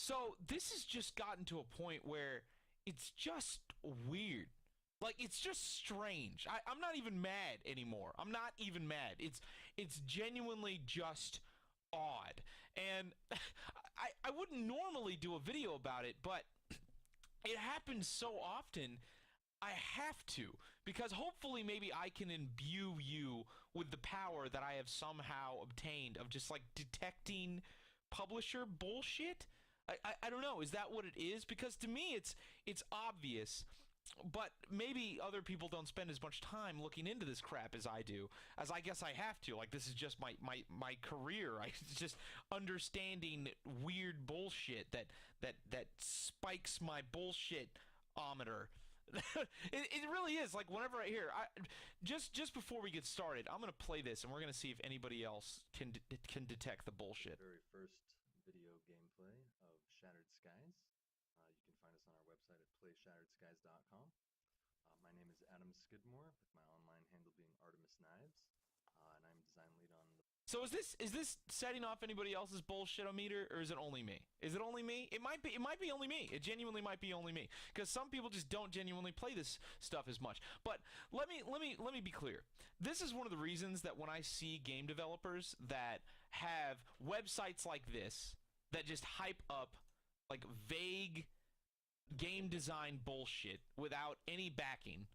So this has just gotten to a point where it's just weird. Like, it's just strange. I'm not even mad anymore. I'm not even mad. It's genuinely just odd. And I wouldn't normally do a video about it, but it happens so often I have to, because hopefully maybe I can imbue you with the power that I have somehow obtained of just like detecting publisher bullshit. I don't know, is that what it is? Because to me it's obvious, but maybe other people don't spend as much time looking into this crap as I do, as I guess I have to. Like, this is just my career. It's just understanding weird bullshit that spikes my bullshit-ometer. It really is. Like, whenever I hear, just before we get started, I'm gonna play this and we're gonna see if anybody else can detect the bullshit. The very first video gameplay of Shattered Skies. You can find us on our website at playshatteredskies.com. My name is Adam Skidmore, with my online handle being Artemis Knives, and I'm design lead on the. So is this setting off anybody else's bullshit-o-meter, or is it only me? Is it only me? It might be only me. It genuinely might be only me, because some people just don't genuinely play this stuff as much. But let me be clear. This is one of the reasons that when I see game developers that have websites like this that just hype up like vague game design bullshit without any backing,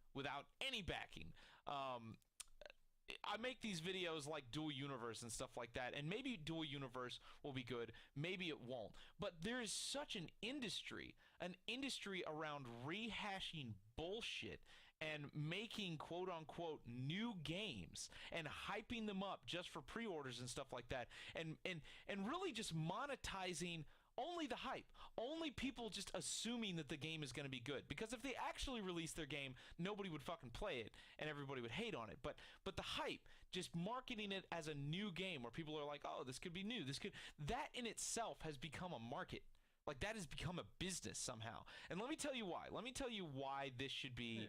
I make these videos like Dual Universe and stuff like that, and maybe Dual Universe will be good, maybe it won't. But there is such an industry around rehashing bullshit and making quote-unquote new games and hyping them up just for pre-orders and stuff like that, and really just monetizing only the hype, only people just assuming that the game is going to be good. Because if they actually released their game, nobody would fucking play it and everybody would hate on it. But the hype, just marketing it as a new game where people are like, oh, this could be new, that in itself has become a market. Like, that has become a business somehow. And let me tell you why. Let me tell you why this should be,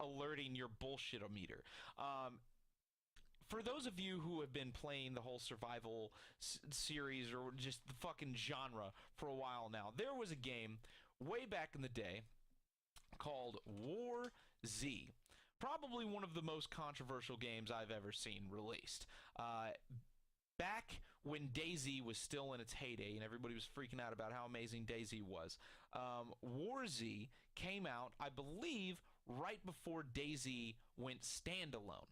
alerting your bullshit-o-meter. For those of you who have been playing the whole survival series or just the fucking genre for a while now, there was a game way back in the day called War Z. Probably one of the most controversial games I've ever seen released. Back when DayZ was still in its heyday and everybody was freaking out about how amazing DayZ was, War Z came out, I believe, right before DayZ went standalone.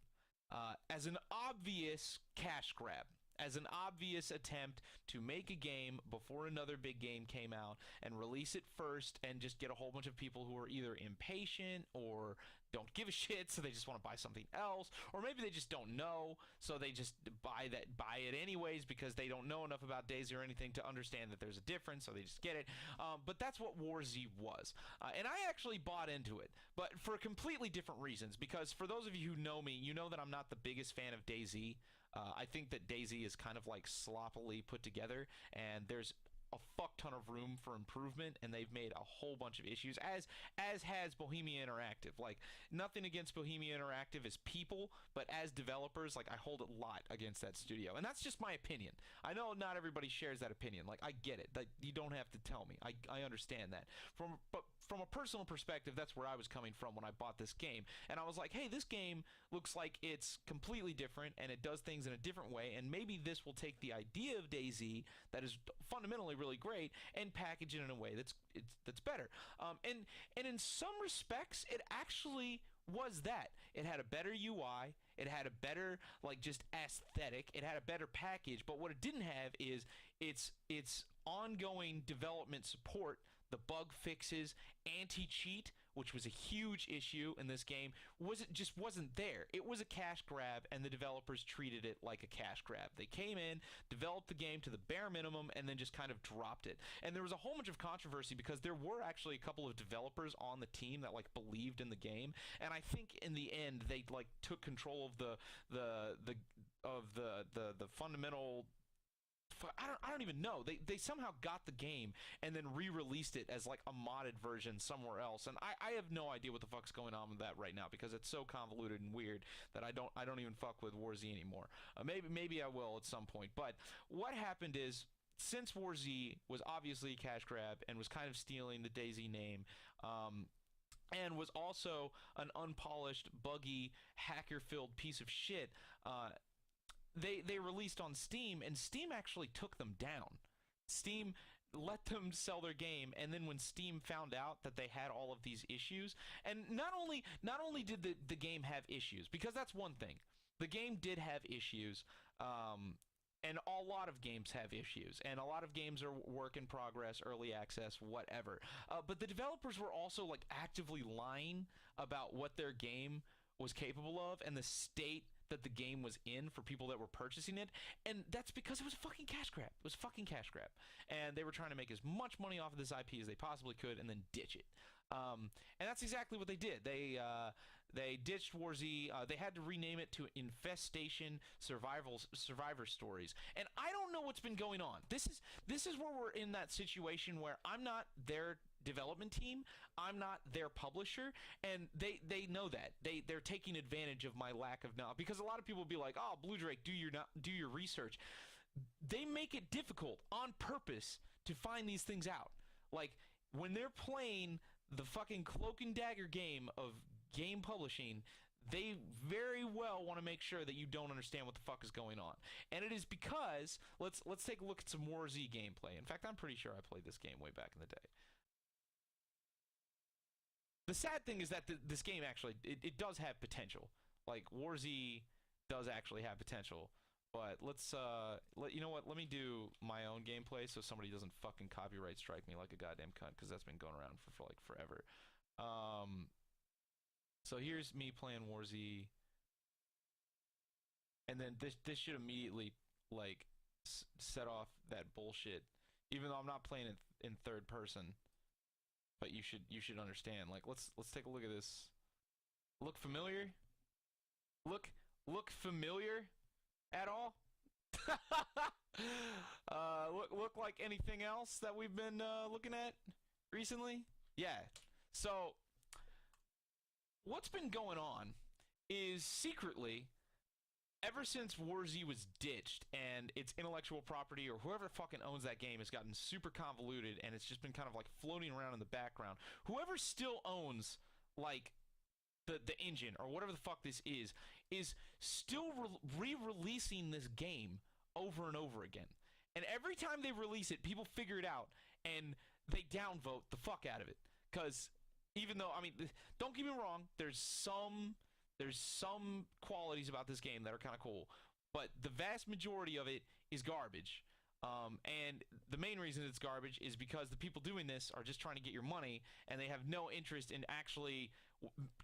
As an obvious cash grab, as an obvious attempt to make a game before another big game came out and release it first and just get a whole bunch of people who are either impatient or don't give a shit, so they just want to buy something else, or maybe they just don't know, so they just buy it anyways because they don't know enough about DayZ or anything to understand that there's a difference, so they just get it. But that's what War Z was, and I actually bought into it, but for completely different reasons. Because for those of you who know me, you know that I'm not the biggest fan of DayZ. I think that DayZ is kind of like sloppily put together, and there's a fuck ton of room for improvement, and they've made a whole bunch of issues, as has Bohemia Interactive. Like, nothing against Bohemia Interactive as people, but as developers, like, I hold a lot against that studio, and that's just my opinion. I know not everybody shares that opinion. Like, I get it. That you don't have to tell me. I understand that. But from a personal perspective, that's where I was coming from when I bought this game, and I was like, hey, this game looks like it's completely different, and it does things in a different way, and maybe this will take the idea of DayZ that is fundamentally really great and package it in a way that's better. And in some respects, it actually was that. It had a better UI, it had a better, like, just aesthetic, it had a better package, but what it didn't have is its ongoing development support, the bug fixes, anti-cheat, which was a huge issue in this game, just wasn't there. It was a cash grab, and the developers treated it like a cash grab. They came in, developed the game to the bare minimum, and then just kind of dropped it. And there was a whole bunch of controversy because there were actually a couple of developers on the team that, like, believed in the game, and I think in the end they, like, took control of the fundamental. I don't even know. They somehow got the game and then re-released it as like a modded version somewhere else, and I have no idea what the fuck's going on with that right now because it's so convoluted and weird that I don't even fuck with War Z anymore. Maybe I will at some point. But what happened is, since War Z was obviously a cash grab and was kind of stealing the DayZ name, and was also an unpolished, buggy, hacker-filled piece of shit, they released on Steam, and Steam actually took them down. Steam let them sell their game, and then when Steam found out that they had all of these issues, and not only did the game have issues, because that's one thing. The game did have issues, and a lot of games have issues, and a lot of games are work in progress, early access, whatever. But the developers were also like actively lying about what their game was capable of and the state that the game was in for people that were purchasing it, and that's because it was a fucking cash grab. It was a fucking cash grab, and they were trying to make as much money off of this IP as they possibly could, and then ditch it. And that's exactly what they did. They ditched War Z. They had to rename it to Infestation Survivor Stories. And I don't know what's been going on. This is where we're in that situation where I'm not their development team. I'm not their publisher, and they know that. They're taking advantage of my lack of knowledge, because a lot of people will be like, "Oh, Bluedrake, do your research." They make it difficult on purpose to find these things out. Like when they're playing the fucking Cloak and Dagger game of game publishing, they very well want to make sure that you don't understand what the fuck is going on. And it is because let's take a look at some War Z gameplay. In fact, I'm pretty sure I played this game way back in the day. The sad thing is that this game actually it does have potential. Like War Z does actually have potential. But let's you know what? Let me do my own gameplay so somebody doesn't fucking copyright strike me like a goddamn cunt, because that's been going around for like forever. So here's me playing War Z, and then this should immediately like set off that bullshit. Even though I'm not playing it in third person, but you should understand. Like let's take a look at this. Look familiar? Look familiar at all? Look like anything else that we've been looking at recently? Yeah. So what's been going on is secretly, ever since War Z was ditched and its intellectual property or whoever fucking owns that game has gotten super convoluted, and it's just been kind of like floating around in the background, whoever still owns like the engine or whatever the fuck this is still re-releasing this game over and over again. And every time they release it, people figure it out and they downvote the fuck out of it. Because even though, I mean, don't get me wrong, there's some qualities about this game that are kind of cool, but the vast majority of it is garbage. And the main reason it's garbage is because the people doing this are just trying to get your money, and they have no interest in actually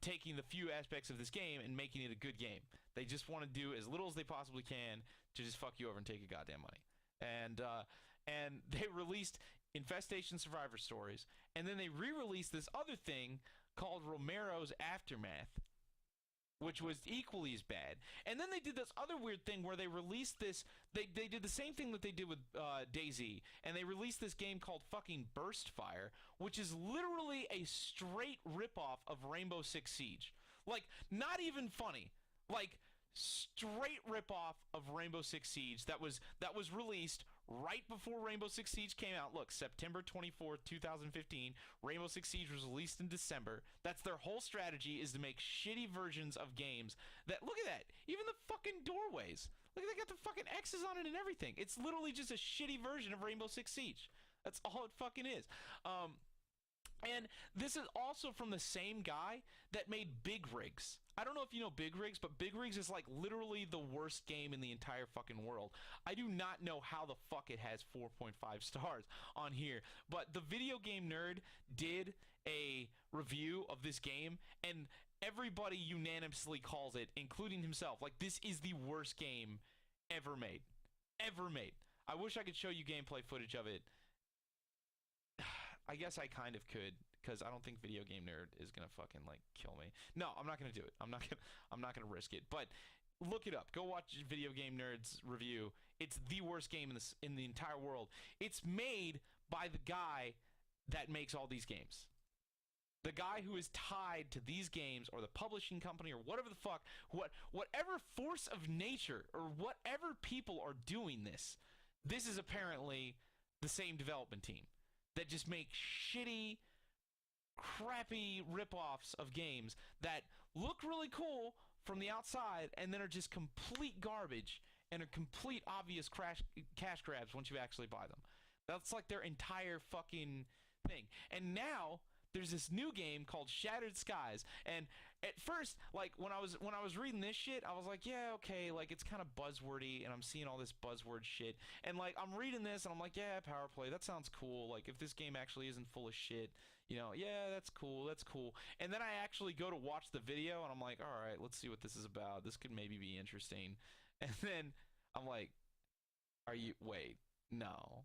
taking the few aspects of this game and making it a good game. They just want to do as little as they possibly can to just fuck you over and take your goddamn money. And they released Infestation Survivor Stories, and then they re-released this other thing called Romero's Aftermath, which was equally as bad. And then they did this other weird thing where they released this, they did the same thing that they did with DayZ, and they released this game called fucking Burst Fire, which is literally a straight ripoff of Rainbow Six Siege. Like, not even funny. Like, straight ripoff of Rainbow Six Siege that was released right before Rainbow Six Siege came out. Look, September 24th, 2015. Rainbow Six Siege was released in December. That's their whole strategy, is to make shitty versions of games that, look at that, even the fucking doorways. Look, they got the fucking X's on it and everything. It's literally just a shitty version of Rainbow Six Siege. That's all it fucking is. And this is also from the same guy that made Big Rigs. I don't know if you know Big Rigs, but Big Rigs is like literally the worst game in the entire fucking world. I do not know how the fuck it has 4.5 stars on here, but the Video Game Nerd did a review of this game, and everybody unanimously calls it, including himself, like this is the worst game ever made. Ever made. I wish I could show you gameplay footage of it. I guess I kind of could, because I don't think Video Game Nerd is gonna fucking like kill me. No, I'm not gonna do it. I'm not gonna risk it. But look it up. Go watch Video Game Nerd's review. It's the worst game in the entire world. It's made by the guy that makes all these games. The guy who is tied to these games, or the publishing company, or whatever the fuck, whatever force of nature, or whatever people are doing this. This is apparently the same development team that just make shitty, crappy ripoffs of games that look really cool from the outside and then are just complete garbage and are complete obvious cash grabs once you actually buy them. That's like their entire fucking thing. And now there's this new game called ShatteredSkies, and at first, like when I was reading this shit, I was like, yeah, okay, like it's kind of buzzwordy, and I'm seeing all this buzzword shit, and like I'm reading this, and I'm like, yeah, power play, that sounds cool. Like if this game actually isn't full of shit, you know, yeah, that's cool. And then I actually go to watch the video, and I'm like, all right, let's see what this is about. This could maybe be interesting. And then I'm like, wait, no,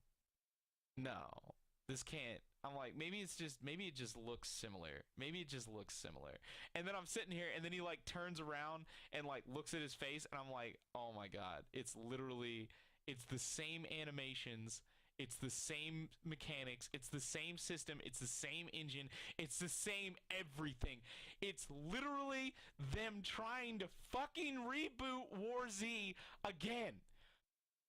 this can't. I'm like, maybe it just looks similar. And then I'm sitting here, and then he like turns around and like looks at his face, and I'm like, oh my god, it's the same animations, it's the same mechanics, it's the same system, it's the same engine, it's the same everything. It's literally them trying to fucking reboot War Z again.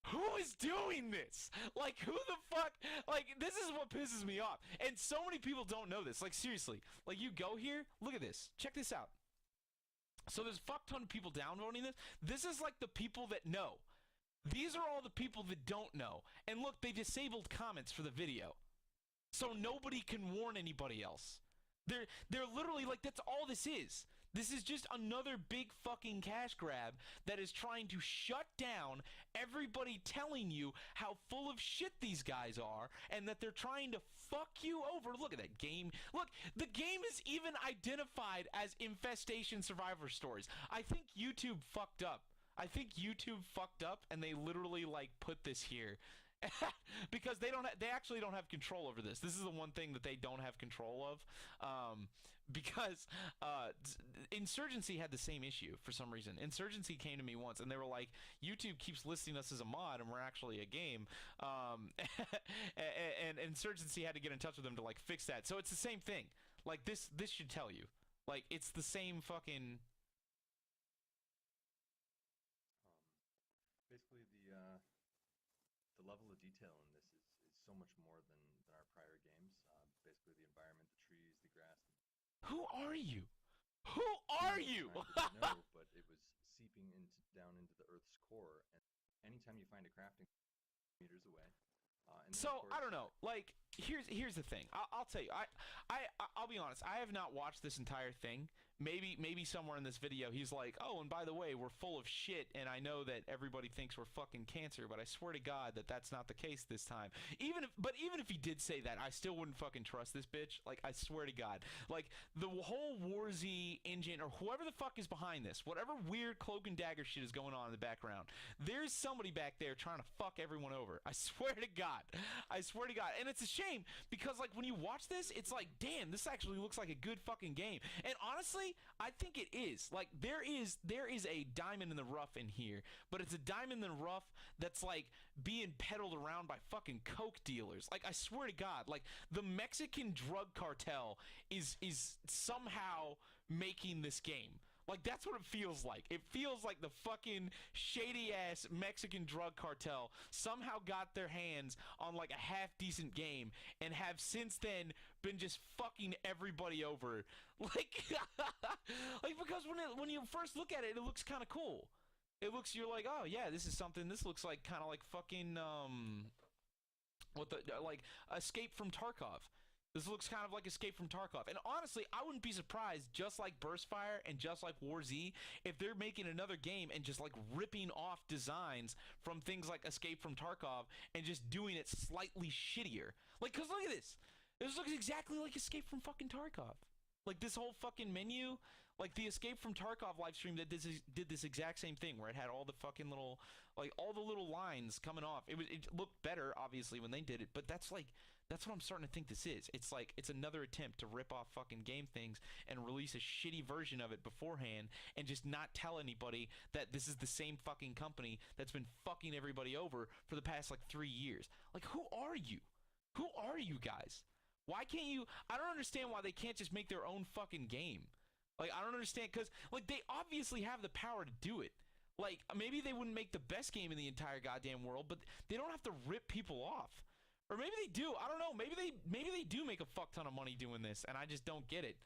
Who is doing this? Like, who the fuck? Like, this is what pisses me off. And so many people don't know this. Like, seriously. Like, you go here, look at this. Check this out. So there's a fuck ton of people downvoting this. This is like the people that know. These are all the people that don't know. And look, they disabled comments for the video. So nobody can warn anybody else. They're literally like, that's all this is. This is just another big fucking cash grab that is trying to shut down everybody telling you how full of shit these guys are and that they're trying to fuck you over. Look at that game. Look, the game is even identified as Infestation Survivor Stories. I think YouTube fucked up. And they literally like put this here. Because they actually don't have control over this. This is the one thing that they don't have control of, because Insurgency had the same issue for some reason. Insurgency came to me once, and they were like, YouTube keeps listing us as a mod, and we're actually a game. And Insurgency had to get in touch with them to like fix that. So it's the same thing. Like this should tell you. Like it's the same fucking. Basically, the level of detail in this is so much more than our prior games. Basically, the environment, the trees, the grass. Who are you? Who are you? No, but it was seeping down into the Earth's core, and anytime you find a crafting meters away. So I don't know. Like here's the thing. I'll tell you. I'll be honest. I have not watched this entire thing. Maybe somewhere in this video he's like, oh, and by the way, we're full of shit, and I know that everybody thinks we're fucking cancer, but I swear to God that that's not the case this time. Even if he did say that, I still wouldn't fucking trust this bitch. Like I swear to God. Like the whole War Z engine or whoever the fuck is behind this, whatever weird cloak and dagger shit is going on in the background, there's somebody back there trying to fuck everyone over. I swear to God. And it's a shame because like when you watch this, it's like, damn, this actually looks like a good fucking game. And honestly, I think it is. Like there is a diamond in the rough in here, but it's a diamond in the rough that's like being peddled around by fucking coke dealers. Like I swear to God, like the Mexican drug cartel is somehow making this game. Like that's what it feels like. It feels like the fucking shady ass Mexican drug cartel somehow got their hands on like a half decent game and have since then been just fucking everybody over. Like like because when you first look at it, it looks kind of cool. You're like, oh yeah, this is something. This looks like kind of like fucking like Escape from Tarkov. This looks kind of like Escape from Tarkov. And honestly, I wouldn't be surprised, just like Burstfire and just like War Z, if they're making another game and just like ripping off designs from things like Escape from Tarkov and just doing it slightly shittier. Like, because look at this. This looks exactly like Escape from fucking Tarkov. Like this whole fucking menu, like the Escape from Tarkov live stream that did this exact same thing where it had all the fucking little, like all the little lines coming off. It looked better obviously when they did it, but that's what I'm starting to think this is. It's like it's another attempt to rip off fucking game things and release a shitty version of it beforehand and just not tell anybody that this is the same fucking company that's been fucking everybody over for the past like 3 years. Like who are you? Who are you guys? Why can't you? I don't understand why they can't just make their own fucking game. Like, I don't understand, because, like, they obviously have the power to do it. Like, maybe they wouldn't make the best game in the entire goddamn world, but they don't have to rip people off. Or maybe they do. I don't know. Maybe they do make a fuck ton of money doing this, and I just don't get it.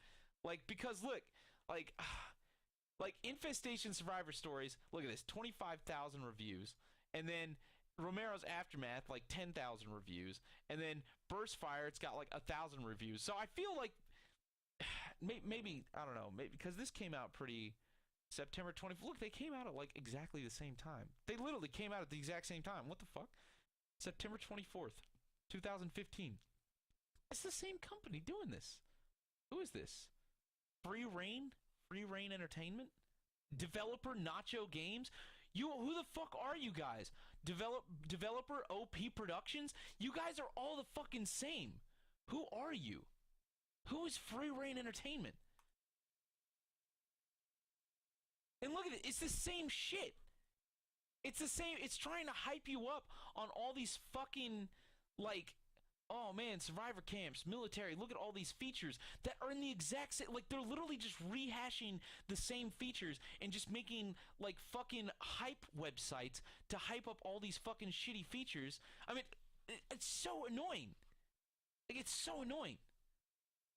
Like, because look, like Infestation Survivor Stories. Look at this, 25,000 reviews, and then Romero's Aftermath, like 10,000 reviews, and then Burst Fire, it's got like 1,000 reviews. So I feel like maybe I don't know, maybe because this came out pretty September 20th. Look, they came out at like exactly the same time. They literally came out at the exact same time. What the fuck? September 24th, 2015. It's the same company doing this. Who is this? Free Reign Entertainment? Developer Nacho Games? Who the fuck are you guys? Developer OP Productions? You guys are all the fucking same. Who are you? Who is Free Reign Entertainment? And look at it, it's the same shit. It's the same, it's trying to hype you up on all these fucking, like, oh man, survivor camps, military, look at all these features that are in the exact same, like, they're literally just rehashing the same features and just making, like, fucking hype websites to hype up all these fucking shitty features. I mean, it's so annoying. Like, it's so annoying.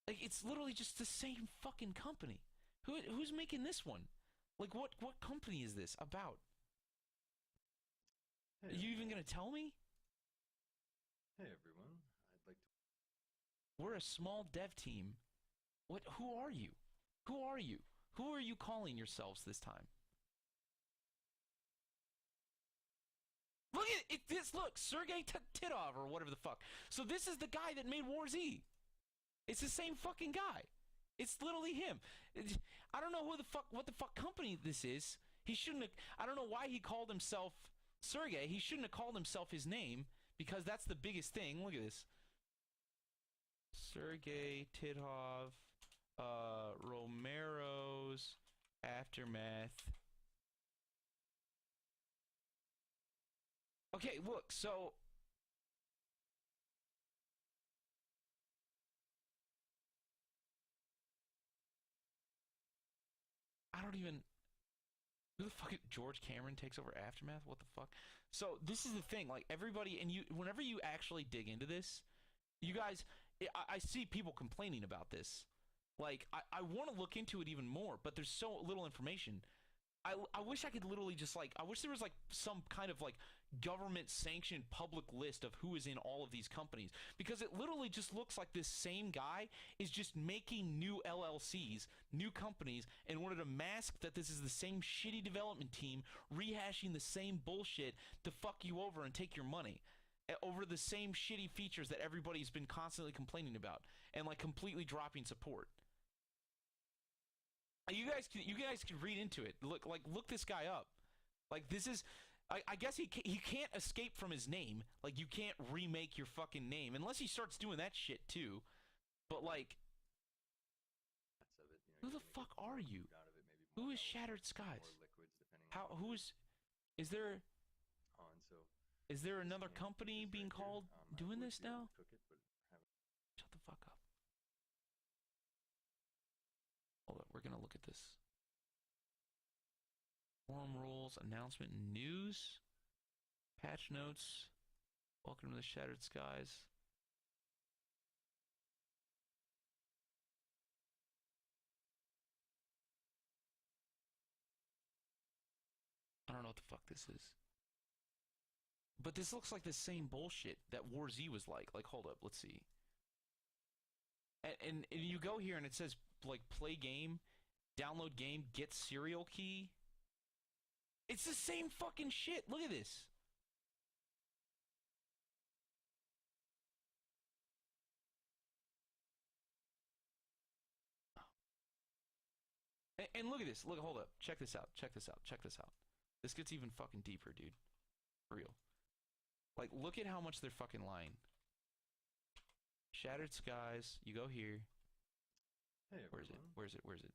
Like, it's literally just the same fucking company. Who's making this one? Like, what company is this about? Hey, are you even gonna tell me? Hey everyone, I'd like to... We're a small dev team. Who are you? Who are you? Who are you calling yourselves this time? Look at it, look, Sergey Titov or whatever the fuck. So this is the guy that made War Z. It's the same fucking guy. It's literally him. I don't know what the fuck company this is. He shouldn't have, I don't know why he called himself Sergey. He shouldn't have called himself his name, because that's the biggest thing. Look at this. Sergey Titov, Romero's Aftermath. Okay, look, so I don't even... Who the fuck? George Cameron takes over Aftermath? What the fuck? So this is the thing, like, everybody, and you, whenever you actually dig into this, you guys, I see people complaining about this. Like, I want to look into it even more, but there's so little information. I wish I could literally just, like, I wish there was, like, some kind of, like, government-sanctioned public list of who is in all of these companies, because it literally just looks like this same guy is just making new LLCs, new companies, in order to mask that this is the same shitty development team rehashing the same bullshit to fuck you over and take your money over the same shitty features that everybody's been constantly complaining about and, like, completely dropping support. You guys can read into it. Look this guy up. Like, this is, I guess he can't escape from his name. Like, you can't remake your fucking name unless he starts doing that shit too. But, like, who the fuck are you? Who is Shattered Skies? Is there another company being called doing this now? Shut the fuck up. Hold up, we're gonna look at this. Forum rules, announcement, news, patch notes. Welcome to the Shattered Skies. I don't know what the fuck this is. But this looks like the same bullshit that War Z was like. Like, hold up, let's see. And you go here and it says, like, play game, download game, get serial key. It's the same fucking shit. Look at this. And look at this. Look, hold up. Check this out. Check this out. Check this out. This gets even fucking deeper, dude. For real. Like, look at how much they're fucking lying. Shattered Skies. You go here. Hey, where is it? Where is it? Where is it?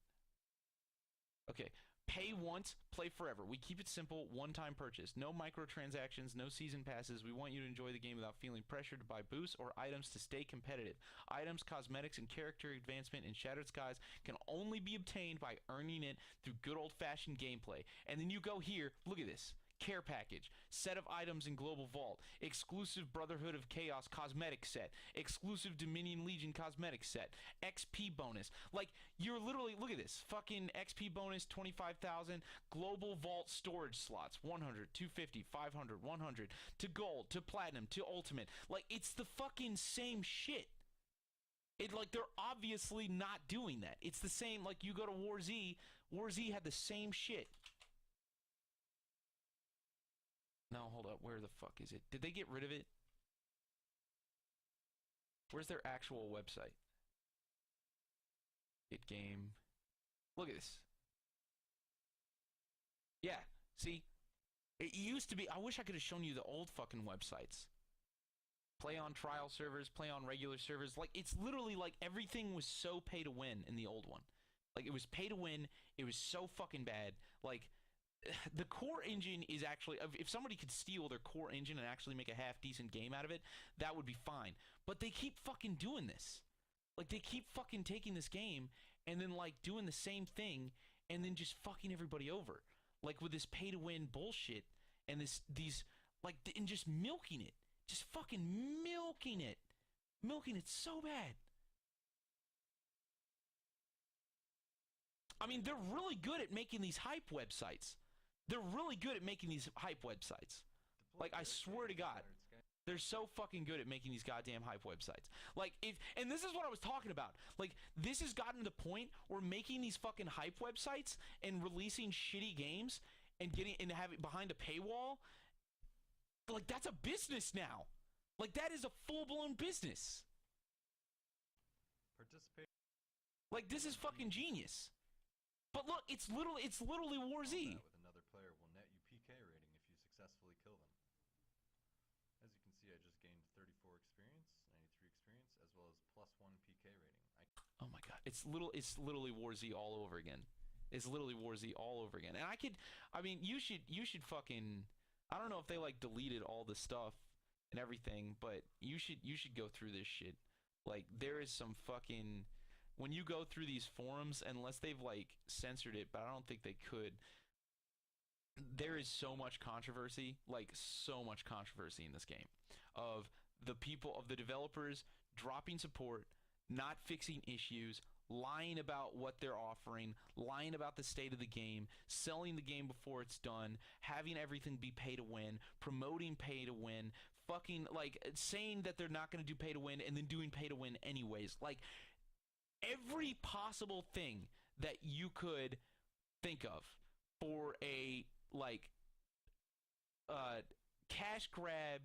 Okay. Pay once, play forever. We keep it simple, one-time purchase. No microtransactions, no season passes. We want you to enjoy the game without feeling pressured to buy boosts or items to stay competitive. Items, cosmetics, and character advancement in Shattered Skies can only be obtained by earning it through good old-fashioned gameplay. And then you go here, look at this. care package, set of items in Global Vault, exclusive Brotherhood of Chaos cosmetic set, exclusive Dominion Legion cosmetic set, XP bonus. Like, you're literally, look at this, fucking XP bonus 25,000, Global Vault storage slots 100, 250, 500, 100 to gold, to platinum, to ultimate. Like, it's the fucking same shit. Like, they're obviously not doing that. It's the same, like, you go to War Z had the same shit. No, hold up, where the fuck is it? Did they get rid of it? Where's their actual website? Hit game. Look at this. Yeah, see? It used to be, I wish I could have shown you the old fucking websites. Play on trial servers, play on regular servers. Like, it's literally like everything was so pay to win in the old one. Like, it was pay to win. It was so fucking bad. Like, the core engine is actually, if somebody could steal their core engine and actually make a half decent game out of it, that would be fine. But they keep fucking doing this. Like, they keep fucking taking this game and then, like, doing the same thing and then just fucking everybody over. Like, with this pay to win bullshit and and just milking it. Just fucking milking it. Milking it so bad. I mean, they're really good at making these hype websites. They're really good at making these hype websites. Like, I swear to God. They're so fucking good at making these goddamn hype websites. Like, and this is what I was talking about. Like, this has gotten to the point where making these fucking hype websites and releasing shitty games and having behind a paywall, like, that's a business now. Like, that is a full-blown business. Participate. Like, this is fucking genius. But look, it's literally War Z. With another player will net you PK rating if you successfully kill them. As you can see, I just gained 34 experience, 93 experience, as well as +1 PK rating. Oh my god, it's literally War Z all over again. It's literally War Z all over again. And you should fucking, I don't know if they like deleted all the stuff and everything, but you should go through this shit. Like, there is some fucking, when you go through these forums, unless they've like censored it, but I don't think they could, there is so much controversy, like so much controversy in this game of the developers dropping support, not fixing issues, lying about what they're offering, lying about the state of the game, selling the game before it's done, having everything be pay to win, promoting pay to win, fucking, like, saying that they're not going to do pay to win and then doing pay to win anyways. Like, every possible thing that you could think of for a, like, cash grab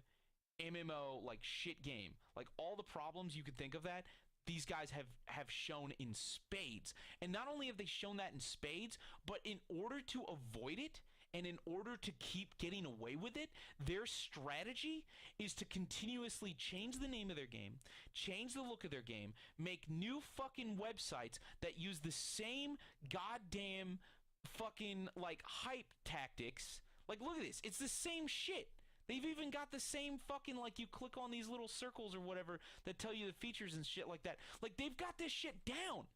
MMO, like, shit game, like, all the problems you could think of, that these guys have shown in spades. And not only have they shown that in spades, but in order to avoid it and in order to keep getting away with it, their strategy is to continuously change the name of their game, change the look of their game, make new fucking websites that use the same goddamn fucking, like, hype tactics. Like, look at this. It's the same shit. They've even got the same fucking, like, you click on these little circles or whatever that tell you the features and shit like that. Like, they've got this shit down.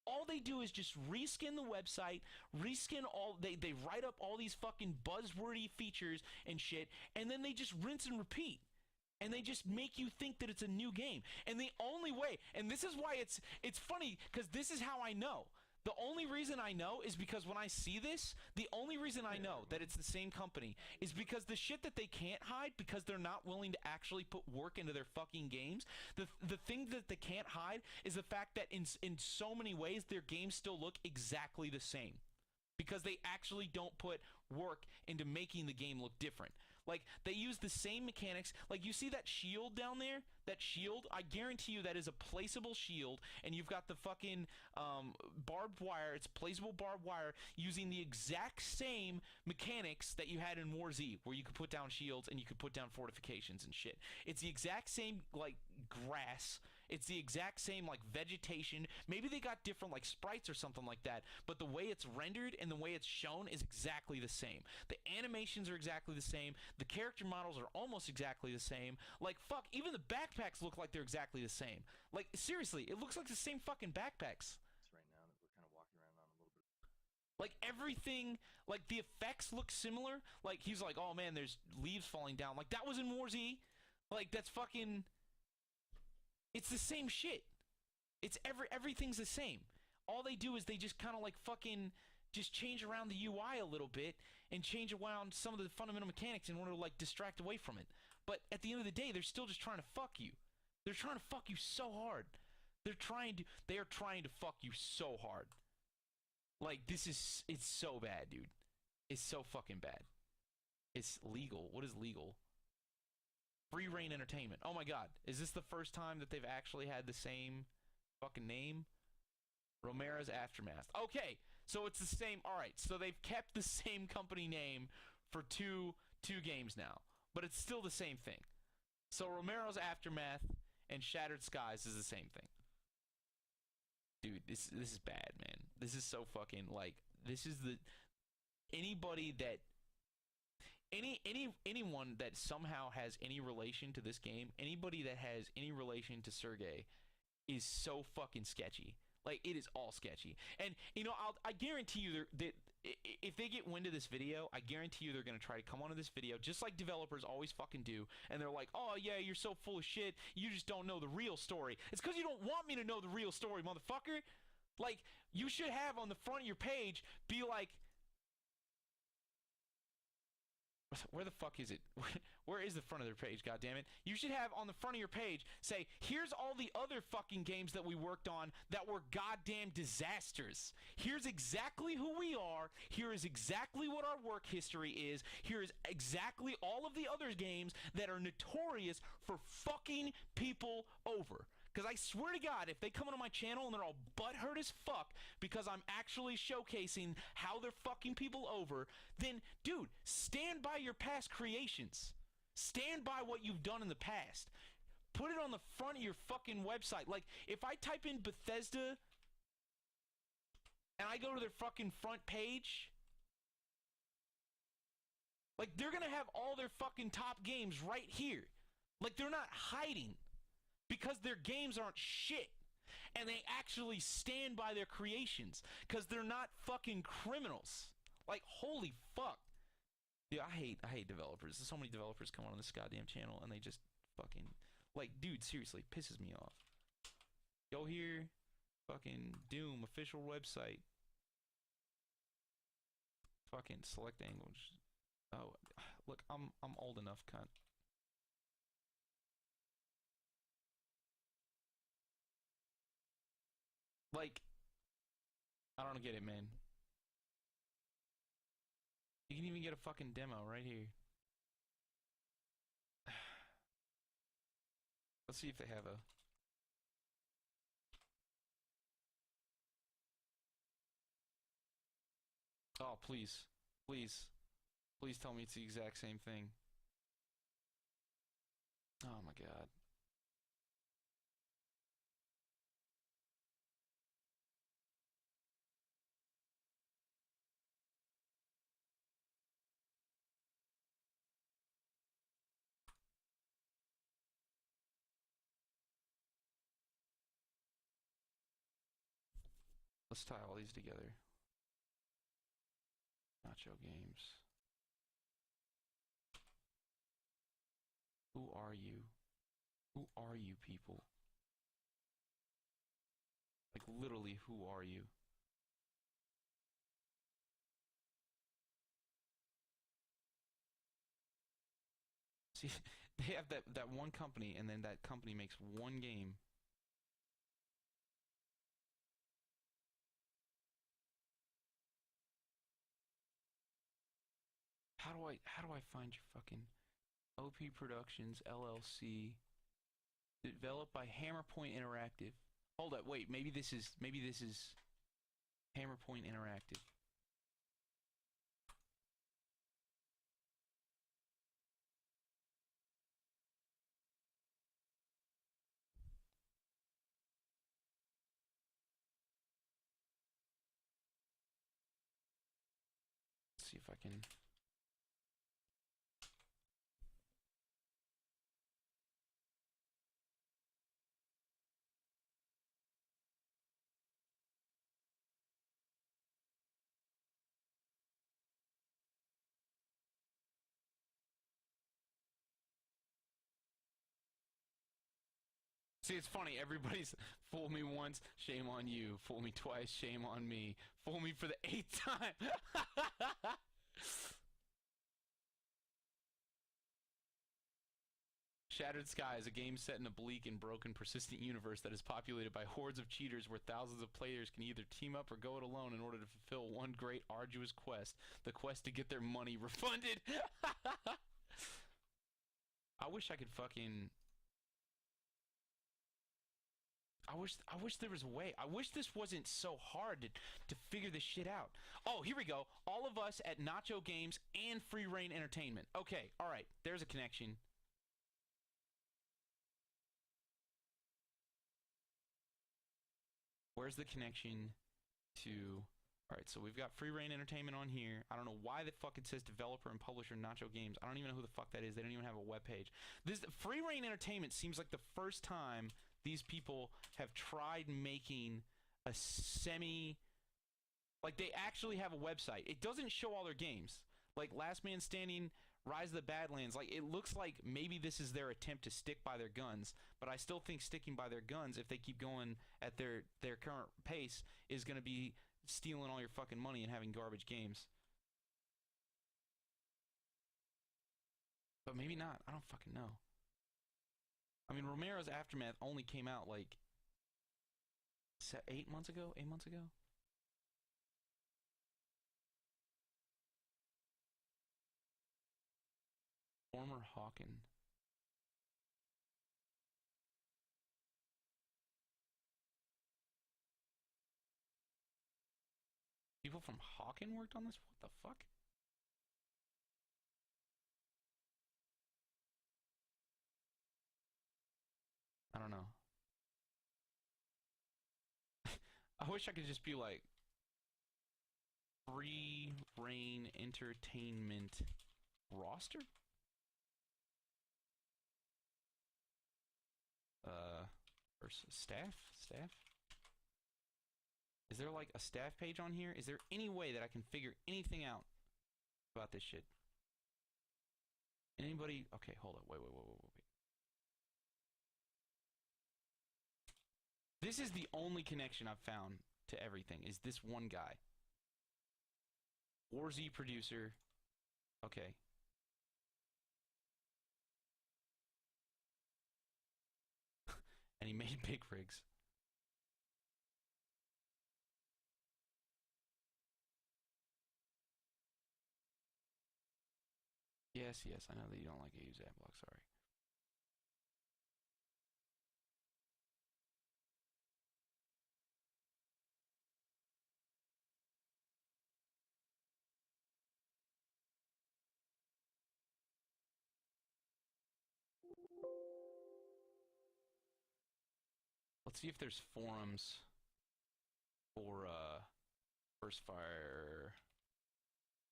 All they do is just reskin the website, reskin all, they write up all these fucking buzzwordy features and shit, and then they just rinse and repeat. And they just make you think that it's a new game. And the only way, and this is why it's funny, because this is how I know. The only reason I know is because when I see this, the only reason I know that it's the same company is because the shit that they can't hide, because they're not willing to actually put work into their fucking games, the thing that they can't hide is the fact that in so many ways their games still look exactly the same. Because they actually don't put work into making the game look different. Like, they use the same mechanics. Like, you see that shield down there? That shield? I guarantee you that is a placeable shield, and you've got the fucking barbed wire. It's placeable barbed wire using the exact same mechanics that you had in War Z, where you could put down shields and you could put down fortifications and shit. It's the exact same, like, grass. It's the exact same, like, vegetation. Maybe they got different, like, sprites or something like that, but the way it's rendered and the way it's shown is exactly the same. The animations are exactly the same. The character models are almost exactly the same. Like, fuck, even the backpacks look like they're exactly the same. Like, seriously, it looks like the same fucking backpacks. Right now that we're kind of walking around on a little bit. Like everything, like the effects look similar. Like he's like, oh man, there's leaves falling down. Like that was in War Z. Like that's fucking. It's the same shit. It's everything's the same. All they do is they just kind of like fucking just change around the UI a little bit and change around some of the fundamental mechanics in order to like distract away from it. But at the end of the day, they're still just trying to fuck you. They're trying to fuck you so hard. They are trying to fuck you so hard. Like it's so bad, dude. It's so fucking bad. It's legal. What is legal? Free Reign Entertainment. Oh my god. Is this the first time that they've actually had the same fucking name? Romero's Aftermath. Okay, so it's the same. All right, so they've kept the same company name for two games now, but it's still the same thing. So Romero's Aftermath and Shattered Skies is the same thing. Dude, this is bad, man. This is so fucking like this is the anybody that anyone that somehow has any relation to this game, anybody that has any relation to Sergey is so fucking sketchy. Like it is all sketchy. And you know, I guarantee you that if they get wind of this video, I guarantee you they're going to try to come onto this video just like developers always fucking do, and they're like, "Oh yeah, you're so full of shit. You just don't know the real story." It's cuz you don't want me to know the real story, motherfucker. Like you should have on the front of your page be like, where the fuck is it? Where is the front of their page, goddammit? You should have on the front of your page say, here's all the other fucking games that we worked on that were goddamn disasters. Here's exactly who we are. Here is exactly what our work history is. Here is exactly all of the other games that are notorious for fucking people over. Because I swear to God, if they come onto my channel and they're all butthurt as fuck because I'm actually showcasing how they're fucking people over, then, dude, stand by your past creations. Stand by what you've done in the past. Put it on the front of your fucking website. Like, if I type in Bethesda and I go to their fucking front page, like, they're gonna have all their fucking top games right here. Like, they're not hiding. Because their games aren't shit. And they actually stand by their creations. Because they're not fucking criminals. Like, holy fuck. Dude, I hate developers. There's so many developers come on this goddamn channel and they just fucking... Like, dude, seriously, pisses me off. Go here. Fucking Doom, official website. Fucking select language. Oh, look, I'm old enough, cunt. Like, I don't get it, man. You can even get a fucking demo right here. Let's see if they have a... Oh, please. Please. Please tell me it's the exact same thing. Oh my god. Let's tie all these together. Nacho games. Who are you? Who are you, people? Like, literally, who are you? See, they have that one company, and then that company makes one game. How do I find your fucking OP Productions LLC, developed by Hammerpoint Interactive? Hold up, wait, maybe this is Hammerpoint Interactive. Let's see if I can... See, it's funny. Everybody's fool me once, shame on you. Fool me twice, shame on me. Fool me for the 8th time. Shattered Skies, a game set in a bleak and broken, persistent universe that is populated by hordes of cheaters where thousands of players can either team up or go it alone in order to fulfill one great, arduous quest. The quest to get their money refunded. I wish I could fucking... I wish there was a way. I wish this wasn't so hard to figure this shit out. Oh, here we go. All of us at Nacho Games and Free Reign Entertainment. Okay, all right. There's a connection. Where's the connection to... All right, so we've got Free Reign Entertainment on here. I don't know why the fuck it says developer and publisher Nacho Games. I don't even know who the fuck that is. They don't even have a webpage. This Free Reign Entertainment seems like the first time these people have tried making a semi... Like, they actually have a website. It doesn't show all their games. Like, Last Man Standing, Rise of the Badlands. Like, it looks like maybe this is their attempt to stick by their guns. But I still think sticking by their guns, if they keep going at their current pace, is going to be stealing all your fucking money and having garbage games. But maybe not. I don't fucking know. I mean, Romero's Aftermath only came out, like, 8 months ago? 8 months ago? Former Hawken. People from Hawken worked on this? What the fuck? I don't know. I wish I could just be like Free Reign Entertainment roster? Or staff? Is there like a staff page on here? Is there any way that I can figure anything out about this shit? Anybody? Okay, hold up. Wait. This is the only connection I've found to everything, is this one guy. WarZ producer. Okay. And he made big rigs. Yes, I know that you don't like to use Adblock, sorry. Let's see if there's forums for First Fire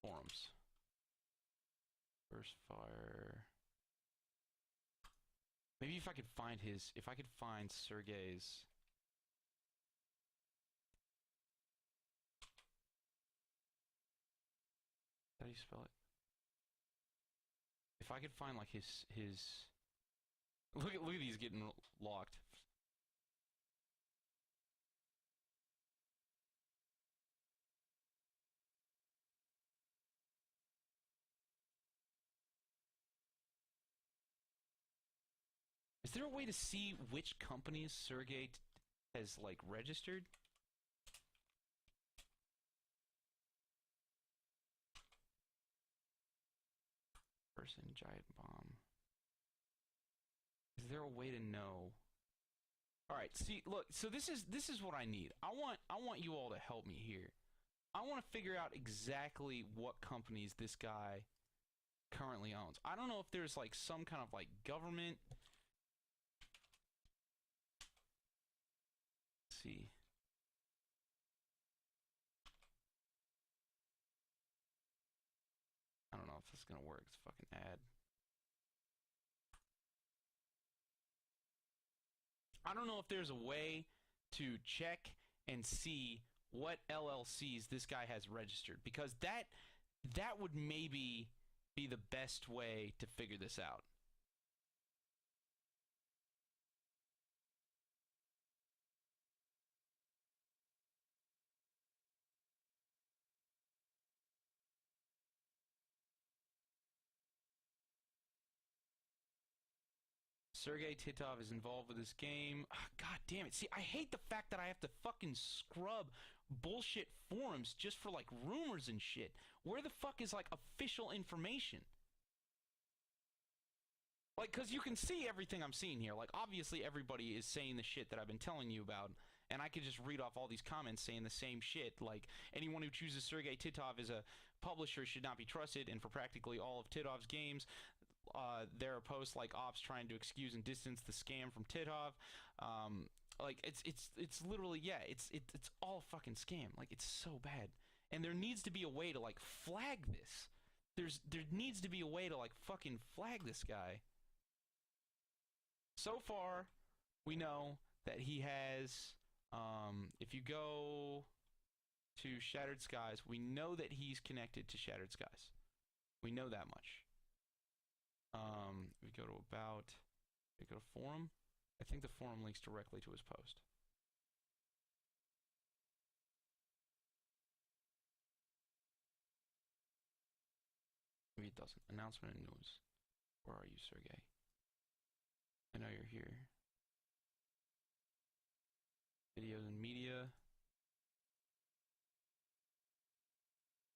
forums. First Fire. Maybe if I could find Sergey's. How do you spell it? If I could find like his look at these getting locked. Is there a way to see which companies Sergey has like registered? Person, Giant Bomb. Is there a way to know? All right, see, look. So this is what I need. I want you all to help me here. I want to figure out exactly what companies this guy currently owns. I don't know if there's like some kind of like government. Let's see. I don't know if this is gonna work. It's a fucking ad. I don't know if there's a way to check and see what LLCs this guy has registered, because that would maybe be the best way to figure this out. Sergei Titov is involved with this game. God damn it. See, I hate the fact that I have to fucking scrub bullshit forums just for, like, rumors and shit. Where the fuck is, like, official information? Like, because you can see everything I'm seeing here. Like, obviously everybody is saying the shit that I've been telling you about, and I could just read off all these comments saying the same shit. Like, anyone who chooses Sergei Titov as a publisher should not be trusted, and for practically all of Titov's games, there are posts like ops trying to excuse and distance the scam from Titov. Like, it's literally, yeah, it's all a fucking scam. Like, it's so bad. And there needs to be a way to, like, flag this. There needs to be a way to, like, fucking flag this guy. So far, we know that he has, if you go to ShatteredSkies, we know that he's connected to ShatteredSkies. We know that much. We go to about, we go to forum. I think the forum links directly to his post. Maybe it doesn't. Announcement and news. Where are you, Sergey? I know you're here. Videos and media.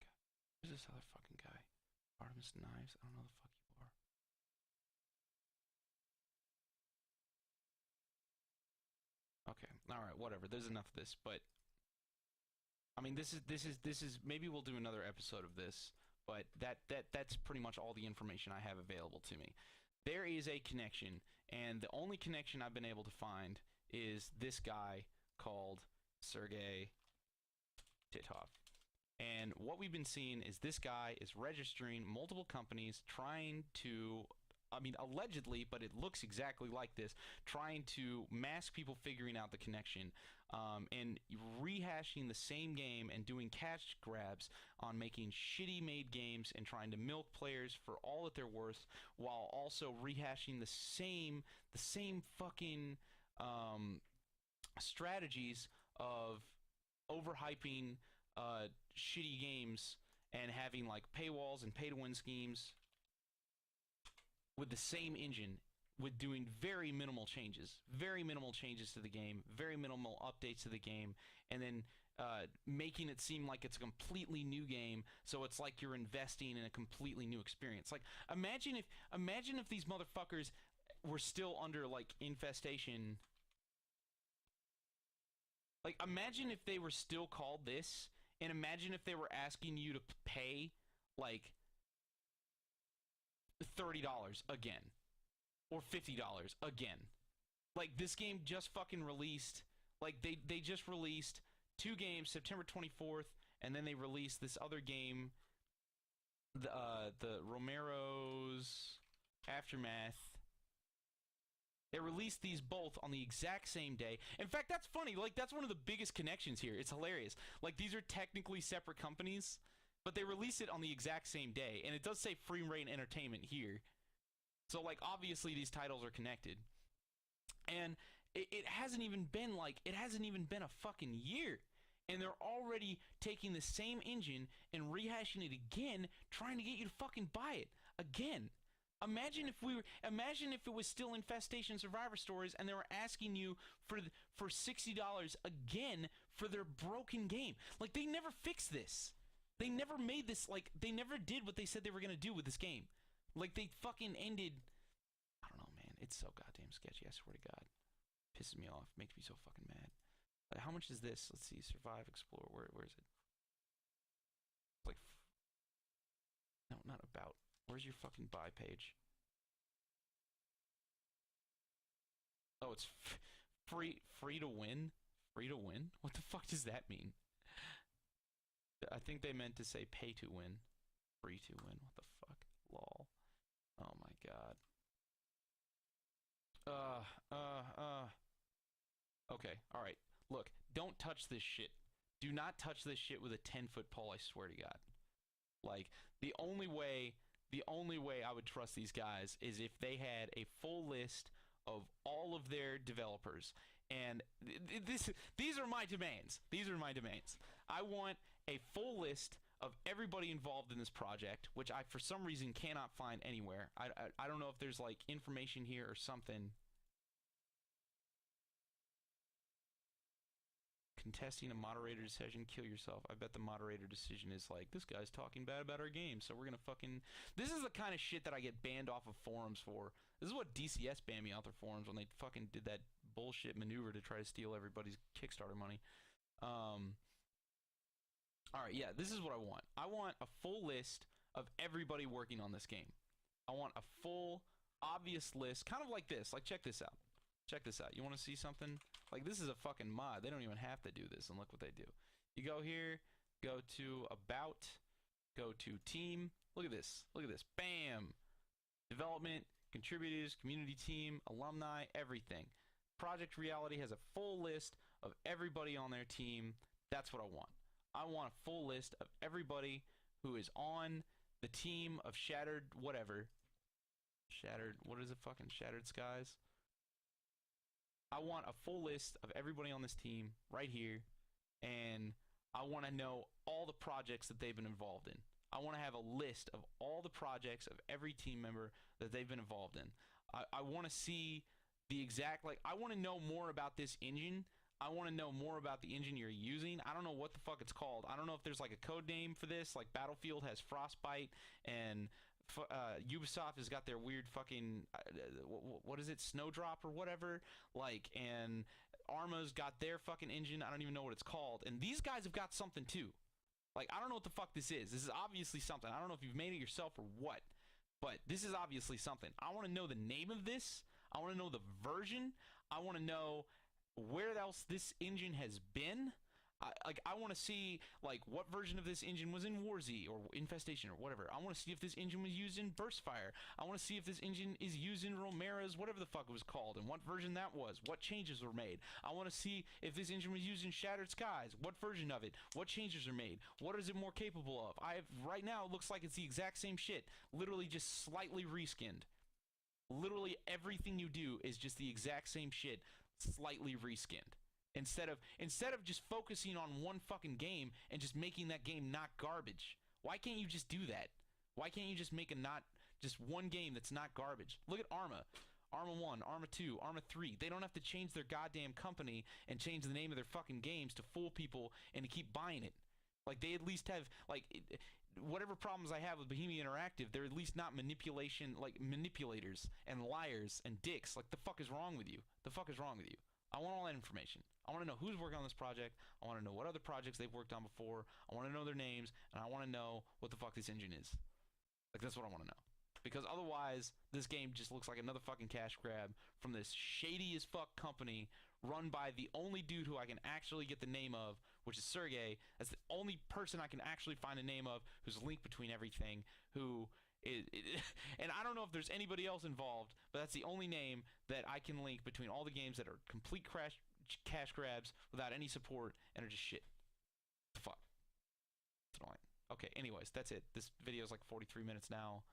God. Who's this other fucking guy? Artemis Knives? I don't know the fuck you are. Okay. Alright, whatever. There's enough of this, but I mean this is maybe we'll do another episode of this, but that's pretty much all the information I have available to me. There is a connection, and the only connection I've been able to find is this guy called Sergei Titov. And what we've been seeing is this guy is registering multiple companies, trying to, I mean, allegedly, but it looks exactly like this, trying to mask people figuring out the connection, and rehashing the same game and doing cash grabs on making shitty made games and trying to milk players for all that they're worth, while also rehashing the same fucking strategies of overhyping shitty games and having like paywalls and pay-to-win schemes with the same engine, with doing very minimal changes to the game, very minimal updates to the game, and then making it seem like it's a completely new game, so it's like you're investing in a completely new experience. Like, imagine if these motherfuckers were still under like infestation. Like, imagine if they were still called this, and imagine if they were asking you to pay like $30 again. Or $50 again. Like, this game just fucking released. Like, they just released 2 games, September 24th, and then they released this other game, the Romero's Aftermath. They released these both on the exact same day. In fact, that's funny. Like, that's one of the biggest connections here. It's hilarious. Like, these are technically separate companies, but they released it on the exact same day. And it does say Free Reign Entertainment here. So, like, obviously these titles are connected. And it hasn't even been a fucking year. And they're already taking the same engine and rehashing it again, trying to get you to fucking buy it again. Imagine if it was still Infestation Survivor Stories and they were asking you for $60 again for their broken game. Like, they never fixed this. They never made this, like, they never did what they said they were going to do with this game. Like, they fucking ended, I don't know, man. It's so goddamn sketchy, I swear to God. Pisses me off. Makes me so fucking mad. How much is this? Let's see. Survive, explore. Where is it? Like, no, not about. Where's your fucking buy page? Oh, it's free to win? Free to win? What the fuck does that mean? I think they meant to say pay to win. Free to win. What the fuck? Lol. Oh my god. Okay, alright. Look, don't touch this shit. Do not touch this shit with a 10-foot pole, I swear to God. Like, the only way I would trust these guys is if they had a full list of all of their developers. And these are my demands. These are my demands. I want a full list of everybody involved in this project, which I, for some reason, cannot find anywhere. I don't know if there's, like, information here or something. contesting a moderator decision, kill yourself. I bet the moderator decision is like, this guy's talking bad about our game, so we're gonna fucking... This is the kind of shit that I get banned off of forums for. This is what DCS banned me off their forums when they fucking did that bullshit maneuver to try to steal everybody's Kickstarter money. Alright, yeah, this is what I want. I want a full list of everybody working on this game. I want a full, obvious list, kind of like this. Like, check this out. Check this out. You want to see something? Like, this is a fucking mod. They don't even have to do this, and look what they do. You go here, go to About, go to Team. Look at this. Look at this. Bam! Development, contributors, community team, alumni, everything. Project Reality has a full list of everybody on their team. That's what I want. I want a full list of everybody who is on the team of Shattered whatever. Shattered, what is it fucking? ShatteredSkies? I want a full list of everybody on this team right here, and I want to know all the projects that they've been involved in. I want to have a list of all the projects of every team member that they've been involved in. I want to see the exact, like, I want to know more about this engine. I want to know more about the engine you're using. I don't know what the fuck it's called. I don't know if there's like a code name for this. Like Battlefield has Frostbite, and Ubisoft has got their weird fucking what is it, Snowdrop or whatever. Like, and Arma's got their fucking engine. I don't even know what it's called. And these guys have got something too. Like, I don't know what the fuck this is. This is obviously something. I don't know if you've made it yourself or what, but this is obviously something. I want to know the name of this. I want to know the version. I want to know where else this engine has been. I want to see, like, what version of this engine was in War Z or Infestation or whatever. I want to see if this engine was used in Burstfire. I want to see if this engine is used in Romera's, whatever the fuck it was called, and what version that was, what changes were made. I want to see if this engine was used in ShatteredSkies, what version of it, what changes are made, what is it more capable of. Right now, it looks like it's the exact same shit, literally just slightly reskinned. Literally everything you do is just the exact same shit, slightly reskinned. Instead of just focusing on one fucking game and just making that game not garbage. Why can't you just do that? Why can't you just make just one game that's not garbage? Look at Arma. Arma 1, Arma 2, Arma 3. They don't have to change their goddamn company and change the name of their fucking games to fool people and to keep buying it. Like, they at least have, like, whatever problems I have with Bohemia Interactive, they're at least not manipulators and liars and dicks. Like, the fuck is wrong with you? The fuck is wrong with you? I want all that information. I want to know who's working on this project. I want to know what other projects they've worked on before. I want to know their names, and I want to know what the fuck this engine is. Like, that's what I want to know. Because otherwise, this game just looks like another fucking cash grab from this shady as fuck company run by the only dude who I can actually get the name of, which is Sergey. That's the only person I can actually find a name of who's linked between everything, and I don't know if there's anybody else involved, but that's the only name that I can link between all the games that are complete cash grabs without any support and are just shit. Fuck. It's annoying. Okay, anyways, that's it. This video is like 43 minutes now.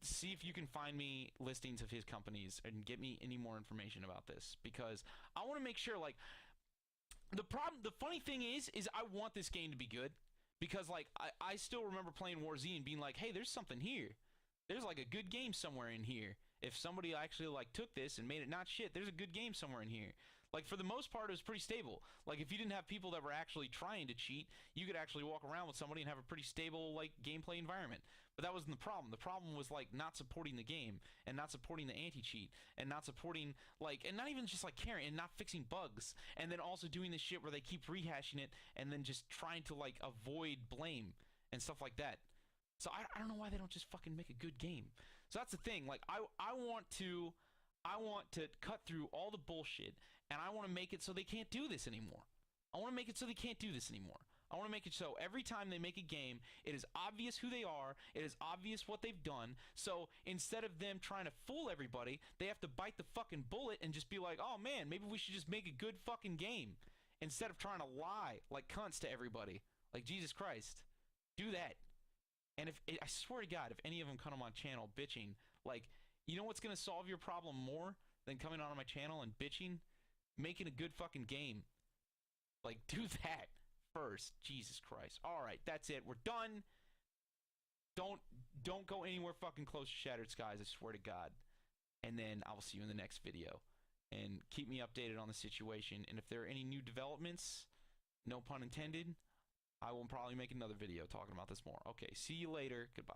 See if you can find me listings of his companies and get me any more information about this, because I want to make sure, like, the funny thing is I want this game to be good. Because, like, I still remember playing War Z and being like, hey, there's something here. There's, like, a good game somewhere in here. If somebody actually, like, took this and made it not shit, there's a good game somewhere in here. Like, for the most part, it was pretty stable. Like, if you didn't have people that were actually trying to cheat, you could actually walk around with somebody and have a pretty stable, like, gameplay environment. But that wasn't the problem. The problem was, like, not supporting the game and not supporting the anti-cheat and not supporting, like, and not even just, like, caring and not fixing bugs, and then also doing this shit where they keep rehashing it and then just trying to, like, avoid blame and stuff like that. So I don't know why they don't just fucking make a good game. So that's the thing. Like, I want to cut through all the bullshit, and I want to make it so they can't do this anymore. I want to make it so they can't do this anymore. I want to make it so every time they make a game, it is obvious who they are, it is obvious what they've done, so instead of them trying to fool everybody, they have to bite the fucking bullet and just be like, oh man, maybe we should just make a good fucking game, instead of trying to lie like cunts to everybody. Like, Jesus Christ. Do that. And I swear to God, if any of them come on my channel bitching, like, you know what's going to solve your problem more than coming on my channel and bitching? Making a good fucking game. Like, do that first. Jesus Christ. Alright, that's it. We're done. Don't go anywhere fucking close to ShatteredSkies, I swear to God. And then I will see you in the next video. and keep me updated on the situation. And if there are any new developments, no pun intended, I will probably make another video talking about this more. Okay, see you later. Goodbye.